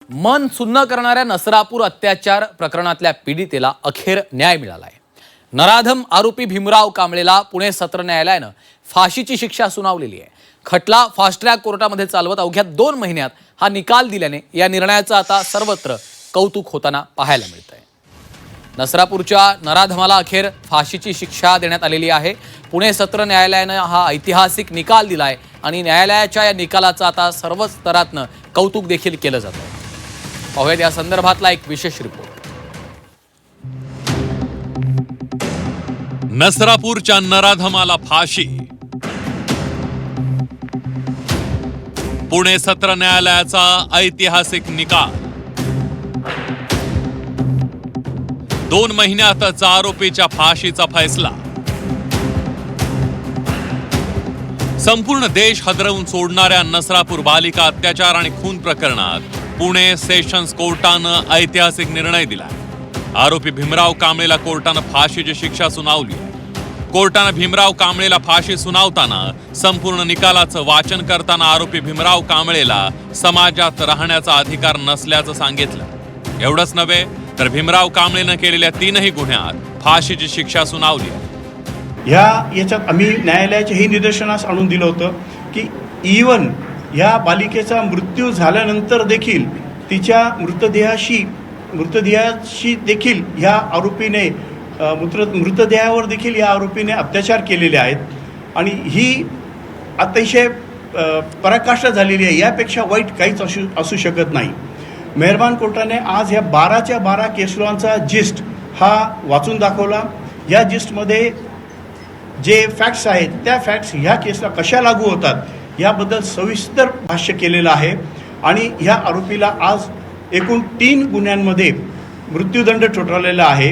मन सुन्न करणाऱ्या नसरापूर अत्याचार प्रकरणातल्या पीडितेला अखेर न्याय मिळालाय। नराधम आरोपी भीमराव कांबळेला पुणे सत्र न्यायालयानं फाशीची शिक्षा सुनावलेली आहे। खटला फास्ट ट्रॅक कोर्टामध्ये चालवत अवघ्या 2 महिन्यात हा निकाल दिल्याने या निर्णयाचं आता सर्वत्र कौतुक होताना पाहायला मिळतंय। नसरापूरच्या नराधमाला अखेर फाशीची शिक्षा देण्यात आलेली आहे। पुणे सत्र न्यायालयानं हा ऐतिहासिक निकाल दिलाय आणि न्यायालयाच्या या निकालाचं आता सर्व स्तरातनं कौतुक देखील केलं जातं। पाहूयात या संदर्भातला एक विशेष रिपोर्ट। नसरापूरच्या नराधमाला फाशी। पुणे सत्र न्यायालयाचा ऐतिहासिक निकाल। 2 महिन्यातच आरोपीच्या फाशीचा फैसला। संपूर्ण देश हादरवून सोडणाऱ्या नसरापूर बालिका अत्याचार आणि खून प्रकरणात पुणे सेशन्स कोर्टानं ऐतिहासिक निर्णय दिला। आरोपी भीमराव कांबळेला कोर्टानं फाशीची शिक्षा सुनावली। कोर्टानं भीमराव कांबळेला फाशी सुनावताना संपूर्ण निकालाचं वाचन करताना आरोपी भीमराव कांबळेला समाजात राहण्याचा अधिकार नसल्याचं सांगितलं। एवढंच नव्हे तर भीमराव कांबळेनं केलेल्या 3ही गुन्ह्यात फाशीची शिक्षा सुनावली। याच्यात आम्ही न्यायालयाच्या ही निदर्शनास आणून दिलं होतं की इवन या बालिकेचा मृत्यू झाल्यानंतर देखील तिच्या मृतदेहाशी देखील या आरोपीने मृतदेहावर देखील या आरोपीने अत्याचार केलेले आहेत आणि ही अतिशय पराकाष्ठा झालेली आहे। यापेक्षा वाईट काहीच असू शकत नाही। मेहरबान कोर्टाने आज ह्या 12च्या 12 केस लॉचा जिस्ट हा वाचून दाखवला। या जिस्टमध्ये जे फॅक्ट्स आहेत त्या फॅक्ट्स ह्या केसला कशा लागू होतात याबद्दल सविस्तर भाष्य केलेलं आहे आणि ह्या आरोपीला आज एकूण 3 गुन्ह्यांमध्ये मृत्यूदंड ठोठावलेला आहे।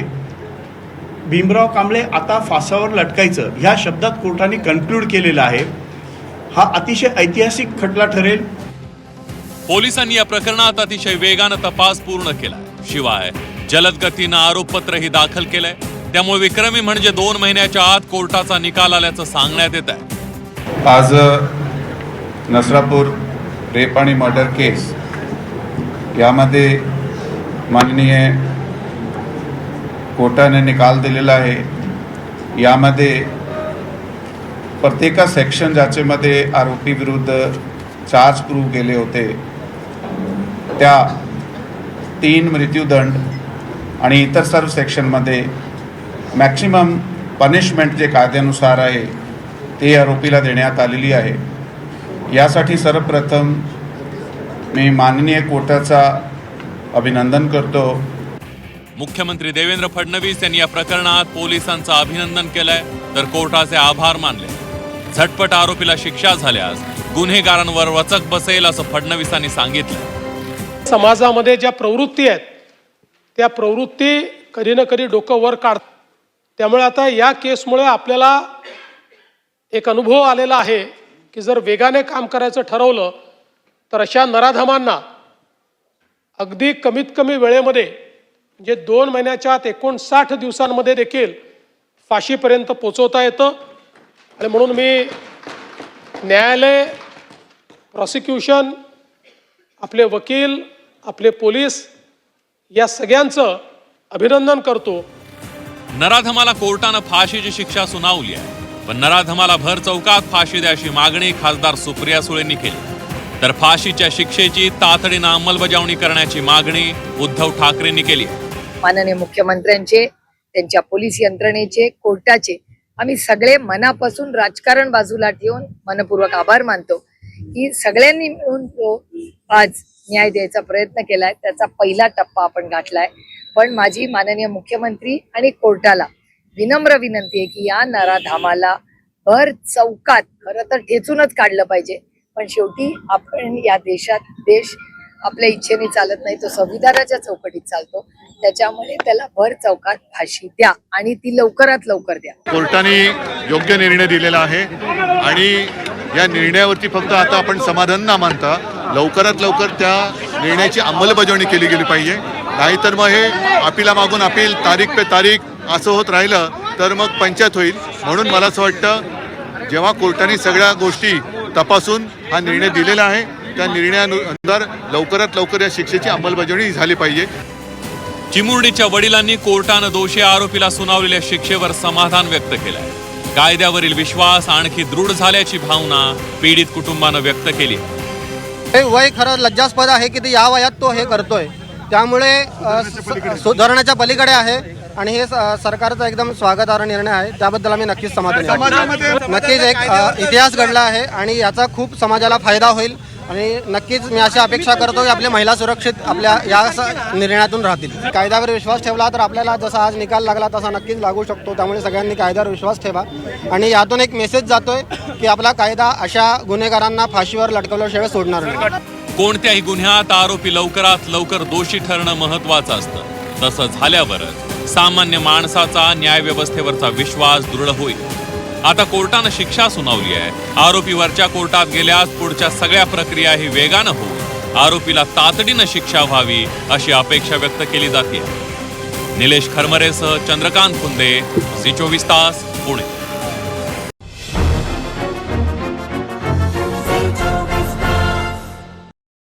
भीमराव कांबळे आता फासावर लटकायचं ह्या शब्दात कोर्टाने कन्क्लूड केलेला आहे। हा अतिशय ऐतिहासिक खटला ठरेल। पोलिसांनी या प्रकरणात अतिशय वेगानं तपास पूर्ण केला। शिवाय जलद गतीनं आरोपपत्रही दाखल केलंय। त्यामुळे विक्रमी म्हणजे 2 महिन्याच्या आत कोर्टाचा निकाल आल्याचं सांगण्यात येत आहे। आज नसरापूर रेप आणि मर्डर केस यामध्ये माननीय कोर्टाने निकाल दिलेला आहे। यामध्ये प्रत्येक सेक्शन ज्याच्यामध्ये आरोपी विरुद्ध चार्ज प्रूव्ह केले होते त्या 3 मृत्यूदंड आणि इतर सर्व सेक्शनमध्ये मॅक्सिमम पनिशमेंट जे कायद्यानुसार आहे ते आरोपीला देण्यात आलेली आहे। यासाठी सर्वप्रथम मी माननीय कोर्टाचा अभिनंदन करतो। मुख्यमंत्री देवेंद्र फडणवीस यांनी या प्रकरणात पोलिसांचं अभिनंदन केलंय तर कोर्टाचे आभार मानले। झटपट आरोपीला शिक्षा झाल्यास गुन्हेगारांवर वचक बसेल असं फडणवीसांनी सांगितलं। समाजामध्ये ज्या प्रवृत्ती आहेत त्या प्रवृत्ती कधी ना कधी डोकं वर काढतात। त्यामुळे आता या केसमुळे आपल्याला एक अनुभव आलेला आहे की जर वेगाने काम करायचं ठरवलं तर अशा नराधमांना अगदी कमीत कमी वेळेमध्ये म्हणजे 2 महिन्याच्या आत 59 दिवसांमध्ये देखील फाशीपर्यंत पोचवता येतं। आणि म्हणून मी न्यायालय, प्रॉसिक्युशन, आपले वकील, आपले पोलीस या सगळ्यांचं अभिनंदन करतो। नराधमाला कोर्टानं फाशीची शिक्षा सुनावली आहे, पण नराधमाला भर चौकात फाशी द्यायची मागणी खासदार सुप्रिया सुळेंनी केली। तर फाशीच्या शिक्षेची तातडीनं अंमलबजावणी करण्याची मागणी उद्धव ठाकरेंनी केली। माननीय मुख्यमंत्र्यांचे, त्यांच्या पोलीस यंत्रणेचे, कोर्टाचे आम्ही सगळे मनापासून राजकारण बाजूला ठेवून मनपूर्वक आभार मानतो की सगळ्यांनी मिळून तो आज न्याय द्यायचा प्रयत्न केलाय। त्याचा पहिला टप्पा आपण गाठलाय। पण माझी माननीय मुख्यमंत्री आणि कोर्टाला विनम्र विनंती आहे की या नराधामाला भर चौकात खरं तर ठेचूनच काढलं पाहिजे। पण शेवटी आपण या देश आपल्या इच्छेने चालत नाही, तो संविधानाच्या चौकटीत चालतो। त्याच्यामुळे त्याला भर चौकात फाशी द्या आणि ती लवकरात लवकर द्या। कोर्टाने योग्य निर्णय दिलेला आहे आणि या निर्णयावरती फक्त आता आपण समाधान न मानता लवकरात लवकर त्या निर्णयाची अंमलबजावणी केली गेली पाहिजे। नाहीतर मग हे अपिला मागून अपील, तारीख पे तारीख असं होत राहिलं तर मग पंचायत होईल। म्हणून मला असं वाटतं जेव्हा कोर्टाने सगळ्या गोष्टी तपासून हा निर्णय दिलेला आहे त्या निर्णयानुसार लवकरात लवकर या शिक्षेची अंमलबजावणी झाली पाहिजे. चिमुरडीच्या वडिलांनी कोर्टानं दोषी आरोपीला सुनावलेल्या शिक्षेवर समाधान व्यक्त केलंय. कायद्यावरील विश्वास आणखी दृढ झाल्याची भावना पीडित कुटुंबानं व्यक्त केली. हे वय खरं लज्जास्पद आहे की ते या वयात तो हे करतोय, त्यामुळे सुधारण्याच्या पलीकडे आहे आणि हे सरकारचा एकदम स्वागतार्ह निर्णय आहे. त्याबद्दल आम्ही नक्कीच समाधानी आहोत. नक्कीच एक इतिहास घडला आहे आणि याचा खूप समाजाला फायदा होईल आणि नक्कीच मी अशी अपेक्षा करतो की आपल्या महिला सुरक्षित आपल्या या निर्णयातून राहतील. कायद्यावर विश्वास ठेवला तर आपल्याला जसा आज निकाल लागला तसा नक्कीच लागू शकतो. त्यामुळे सगळ्यांनी कायद्यावर विश्वास ठेवा आणि यातून एक मेसेज जातोय की आपला कायदा अशा गुन्हेगारांना फाशीवर लटकवल्याशिवाय सोडणार नाही. कोणत्याही गुन्ह्यात आरोपी लवकरात लवकर दोषी ठरणं महत्वाचं असतं. तसं झाल्यावरच सामान्य माणसाचा न्यायव्यवस्थेवरचा विश्वास दृढ होईल. आता कोर्टानं शिक्षा सुनावली आहे. आरोपी वरच्या कोर्टात गेल्यास पुढच्या सगळ्या प्रक्रियाही वेगानं होऊन आरोपीला तातडीनं शिक्षा व्हावी अशी अपेक्षा व्यक्त केली जाते. निलेश खरमरेसह चंद्रकांत फुंदे, झी 24 तास, पुणे.